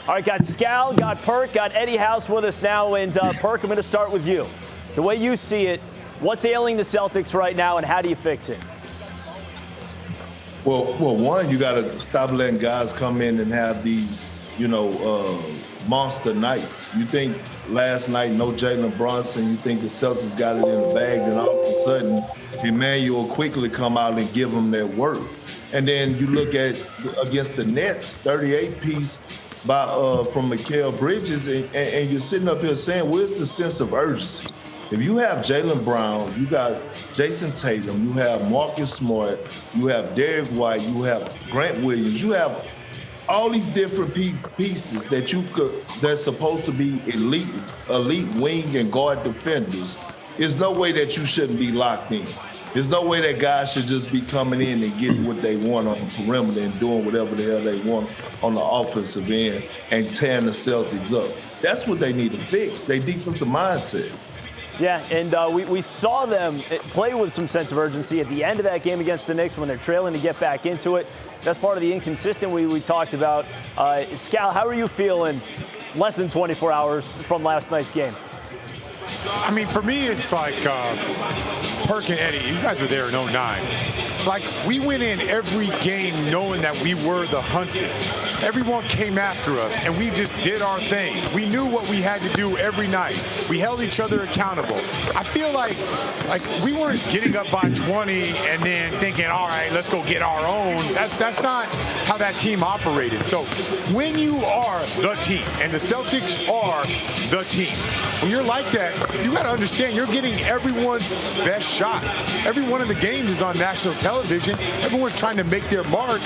All right, got Scal, got Perk, got Eddie House with us now. And Perk, I'm going to start with you. The way you see it, what's ailing the Celtics right now, and how do you fix it? Well, one, you got to stop letting guys come in and have these, monster nights. You think last night, no Jalen Brunson, you think the Celtics got it in the bag, then all of a sudden, Emmanuel quickly come out and give them their work. And then you look at against the Nets, 38-piece from Mikal Bridges, and you're sitting up here saying, where's the sense of urgency? If you have Jaylen Brown, you got Jason Tatum, you have Marcus Smart, you have Derek White, you have Grant Williams, you have all these different pieces that's supposed to be elite wing and guard defenders. There's no way that you shouldn't be locked in. There's no way that guys should just be coming in and getting what they want on the perimeter and doing whatever the hell they want on the offensive end and tearing the Celtics up. That's what they need to fix, their defensive mindset. Yeah, and we saw them play with some sense of urgency at the end of that game against the Knicks when they're trailing to get back into it. That's part of the inconsistent we talked about. Scal, how are you feeling? It's less than 24 hours from last night's game. I mean, for me, it's like Perk and Eddie, you guys were there in 09. Like, we went in every game knowing that we were the hunted. Everyone came after us, and we just did our thing. We knew what we had to do every night. We held each other accountable. I feel like we weren't getting up by 20 and then thinking, all right, let's go get our own. That's not how that team operated. So when you are the team, and the Celtics are the team, when you're like that, you got to understand you're getting everyone's best shot. Every one of the games is on national television. Everyone's trying to make their mark.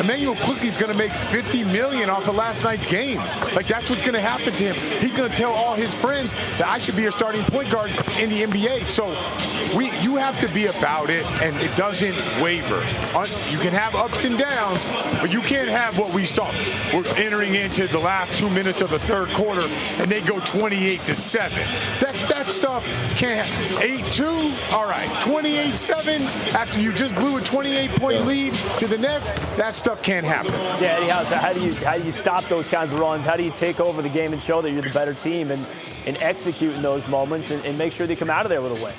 Emmanuel quickly is going to make $50 million off of last night's game. Like, that's what's going to happen to him. He's going to tell all his friends that I should be a starting point guard in the NBA. So you have to be about it, and it doesn't waver. You can have ups and downs, but you can't have what we saw. We're entering into the last 2 minutes of the third quarter, and they go 28-7. That stuff can't happen. 8-2, all right. 28-7 after you just blew a 28-point lead to the Nets. That stuff can't happen. Yeah, Eddie House, how do you stop those kinds of runs? How do you take over the game and show that you're the better team and execute in those moments and make sure they come out of there with a win?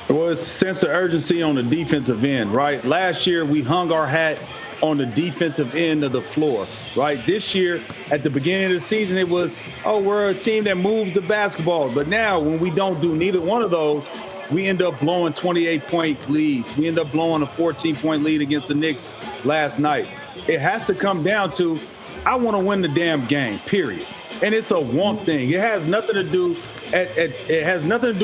Well, it's sense of urgency on the defensive end, right? Last year, we hung our hat on the defensive end of the floor, right? This year, at the beginning of the season, it was, we're a team that moves the basketball. But now, when we don't do neither one of those, we end up blowing 28-point leads. We end up blowing a 14-point lead against the Knicks last night. It has to come down to, I want to win the damn game, period. And it's a want thing. It has nothing to do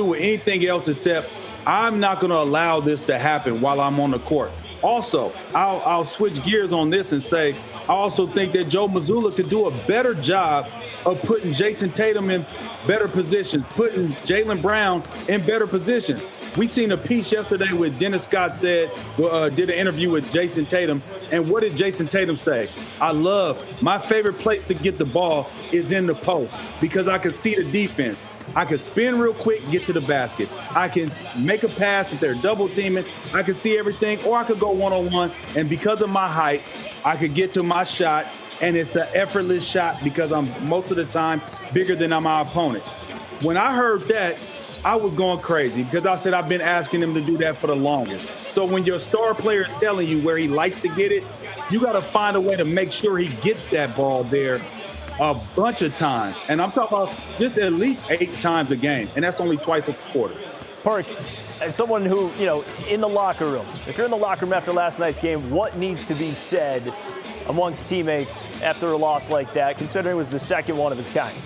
with anything else except I'm not going to allow this to happen while I'm on the court. Also, I'll switch gears on this and say, I also think that Joe Mazzulla could do a better job of putting Jason Tatum in better positions, putting Jaylen Brown in better positions. We seen a piece yesterday where Dennis Scott did an interview with Jason Tatum, and what did Jason Tatum say? My favorite place to get the ball is in the post because I can see the defense. I can spin real quick, get to the basket. I can make a pass if they're double teaming. I can see everything, or I could go one-on-one, and because of my height, I could get to my shot, and it's an effortless shot because I'm most of the time bigger than my opponent. When I heard that, I was going crazy because I said I've been asking him to do that for the longest. So when your star player is telling you where he likes to get it, you got to find a way to make sure he gets that ball there a bunch of times. And I'm talking about just at least 8 times a game, and that's only twice a quarter. Perk, as someone who, in the locker room, if you're in the locker room after last night's game, what needs to be said amongst teammates after a loss like that, considering it was the second one of its kind?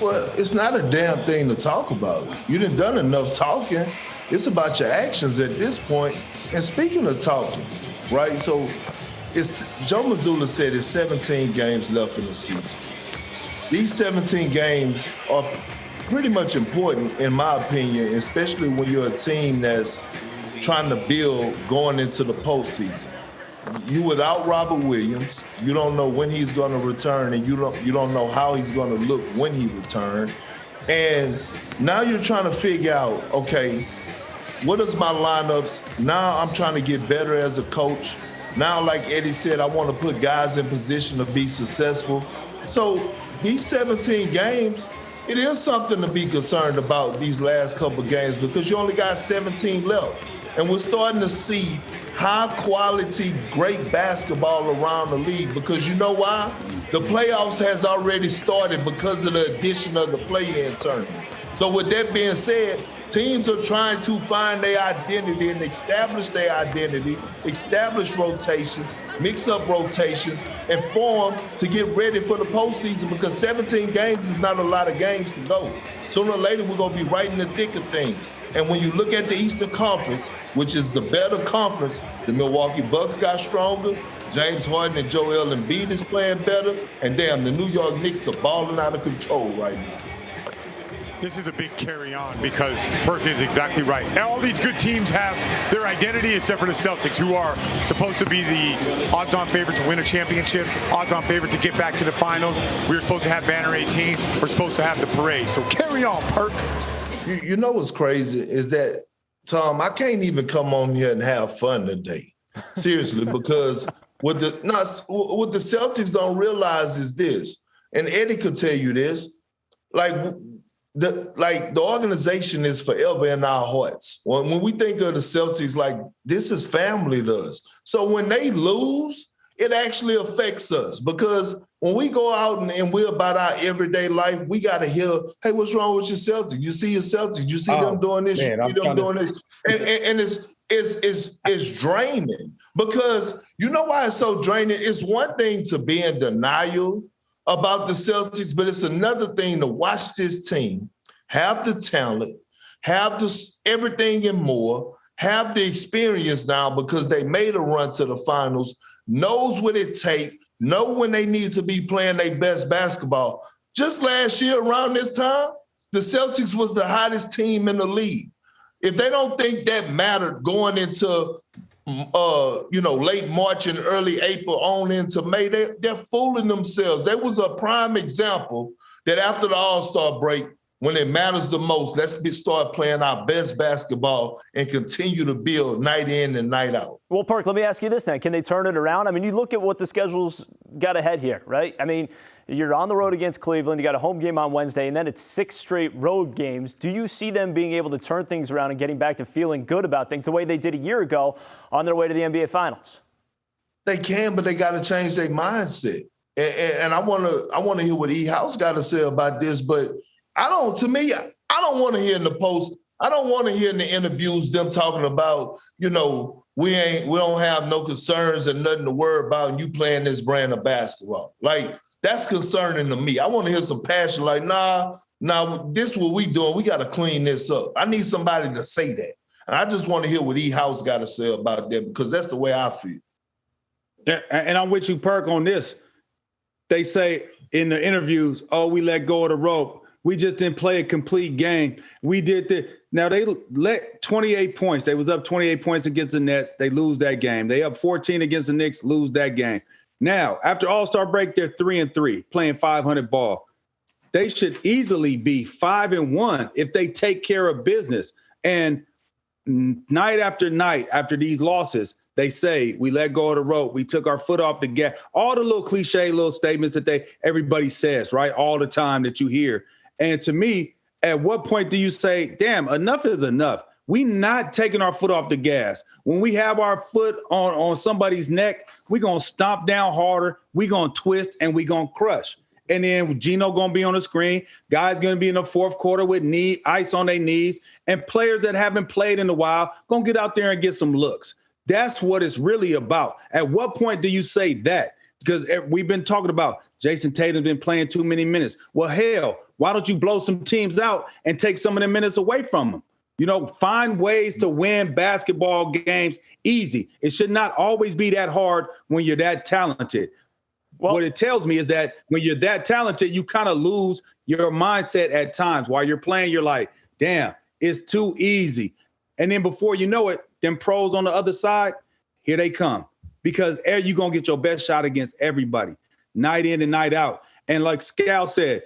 Well, it's not a damn thing to talk about. You done enough talking. It's about your actions at this point. And speaking of talking, right, so Joe Mazzulla said it's 17 games left in the season. These 17 games are pretty much important, in my opinion, especially when you're a team that's trying to build going into the postseason. You without Robert Williams, you don't know when he's going to return, and you don't know how he's going to look when he returns. And now you're trying to figure out, okay, what is my lineups? Now I'm trying to get better as a coach. Now, like Eddie said, I want to put guys in position to be successful. So these 17 games, it is something to be concerned about these last couple of games because you only got 17 left. And we're starting to see high quality, great basketball around the league because you know why? The playoffs has already started because of the addition of the play-in tournament. So with that being said, teams are trying to find their identity and establish their identity, establish rotations, mix up rotations, and form to get ready for the postseason because 17 games is not a lot of games to go. Sooner or later, we're going to be right in the thick of things. And when you look at the Eastern Conference, which is the better conference, the Milwaukee Bucks got stronger, James Harden and Joel Embiid is playing better, and damn, the New York Knicks are balling out of control right now. This is a big carry on because Perk is exactly right. Now, all these good teams have their identity except for the Celtics, who are supposed to be the odds-on favorite to win a championship, odds-on favorite to get back to the finals. We were supposed to have Banner 18. We're supposed to have the parade. So carry on, Perk. You know what's crazy is that, Tom, I can't even come on here and have fun today. Seriously, because what the Celtics don't realize is this, and Eddie could tell you this, the organization is forever in our hearts. When we think of the Celtics, like this is family to us. So when they lose, it actually affects us because when we go out and we're about our everyday life, we got to hear, hey, what's wrong with your Celtics? You see your Celtics, you see them doing this, man, you see them doing this. And it's draining because you know why it's so draining? It's one thing to be in denial about the Celtics, but it's another thing to watch this team have the talent, have everything and more, have the experience now because they made a run to the finals, knows what it takes, know when they need to be playing their best basketball. Just last year around this time, the Celtics was the hottest team in the league. If they don't think that mattered going into late March and early April on into May, they're fooling themselves. There was a prime example that after the All-Star break, when it matters the most, let's start playing our best basketball and continue to build night in and night out. Well, Perk, let me ask you this then. Can they turn it around? I mean, you look at what the schedule's got ahead here, right? I mean, you're on the road against Cleveland. You got a home game on Wednesday, and then it's 6 straight road games. Do you see them being able to turn things around and getting back to feeling good about things the way they did a year ago on their way to the NBA Finals? They can, but they got to change their mindset. And I want to hear what E. House got to say about this, but I don't want to hear in the post. I don't want to hear in the interviews them talking about, we don't have no concerns and nothing to worry about and you playing this brand of basketball. Like, that's concerning to me. I want to hear some passion like, nah, this is what we doing. We got to clean this up. I need somebody to say that. And I just want to hear what E. House got to say about that because that's the way I feel. Yeah, and I'm with you, Perk, on this. They say in the interviews, we let go of the rope. We just didn't play a complete game. We did the now they let 28 points. They was up 28 points against the Nets. They lose that game. They up 14 against the Knicks, lose that game. Now, after All-Star break, they're 3-3, playing 500 ball. They should easily be 5-1 if they take care of business. And night after night, after these losses, they say, we let go of the rope. We took our foot off the gas. All the little cliche little statements that everybody says, right, all the time that you hear. And to me, at what point do you say, damn, enough is enough? We not taking our foot off the gas. When we have our foot on somebody's neck, we going to stomp down harder. We going to twist and we going to crush. And then Gino going to be on the screen. Guys going to be in the fourth quarter with ice on their knees. And players that haven't played in a while going to get out there and get some looks. That's what it's really about. At what point do you say that? Because we've been talking about Jason Tatum's been playing too many minutes. Well, hell, why don't you blow some teams out and take some of the minutes away from them? Find ways to win basketball games easy. It should not always be that hard when you're that talented. Well, what it tells me is that when you're that talented, you kind of lose your mindset at times. While you're playing, you're like, damn, it's too easy. And then before you know it, them pros on the other side, here they come. Because you're going to get your best shot against everybody, night in and night out. And like Scal said,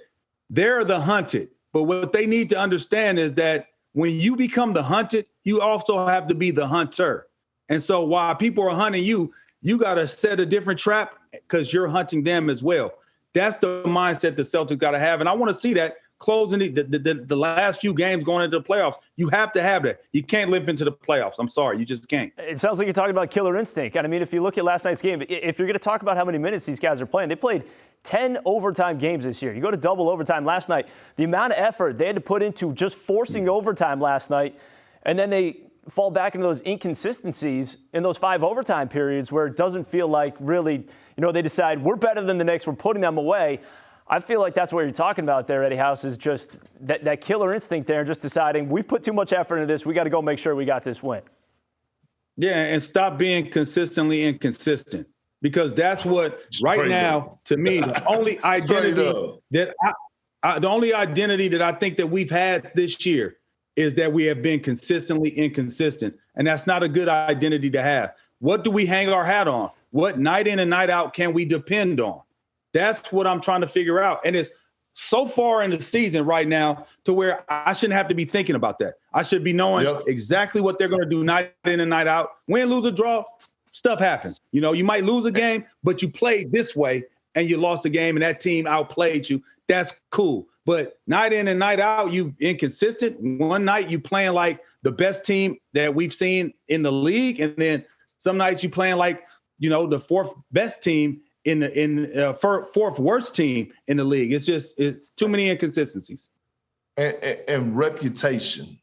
they're the hunted. But what they need to understand is that when you become the hunted, you also have to be the hunter. And so while people are hunting you, you got to set a different trap because you're hunting them as well. That's the mindset the Celtics got to have. And I want to see that closing the last few games going into the playoffs. You have to have that. You can't limp into the playoffs. I'm sorry. You just can't. It sounds like you're talking about killer instinct. And I mean, if you look at last night's game, if you're going to talk about how many minutes these guys are playing, they played 10 overtime games this year. You go to double overtime last night. The amount of effort they had to put into just forcing overtime last night, and then they fall back into those inconsistencies in those 5 overtime periods where it doesn't feel like really, they decide we're better than the Knicks, we're putting them away. I feel like that's what you're talking about there, Eddie House, is just that killer instinct there, just deciding we've put too much effort into this. We got to go make sure we got this win. Yeah, and stop being consistently inconsistent, because that's what right now, to me, the only identity that I think that we've had this year is that we have been consistently inconsistent, and that's not a good identity to have. What do we hang our hat on? What night in and night out can we depend on? That's what I'm trying to figure out. And it's so far in the season right now to where I shouldn't have to be thinking about that. I should be knowing exactly what they're going to do night in and night out. Win, lose, or draw, stuff happens. You might lose a game, but you played this way and you lost a game and that team outplayed you. That's cool. But night in and night out, you inconsistent. One night you playing like the best team that we've seen in the league. And then some nights you playing like, the fourth best team fourth worst team in the league. It's too many inconsistencies. And reputation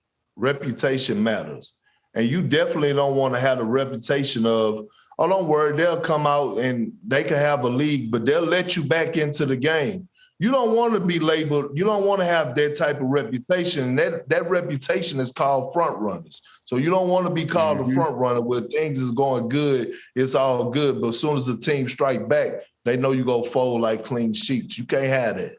matters. And you definitely don't want to have the reputation of, oh, don't worry, they'll come out and they can have a league, but they'll let you back into the game. You don't want to be labeled, you don't want to have that type of reputation. That reputation is called front runners. So you don't want to be called a front runner where things is going good, it's all good. But as soon as the team strike back, they know you go fold like clean sheets. You can't have that.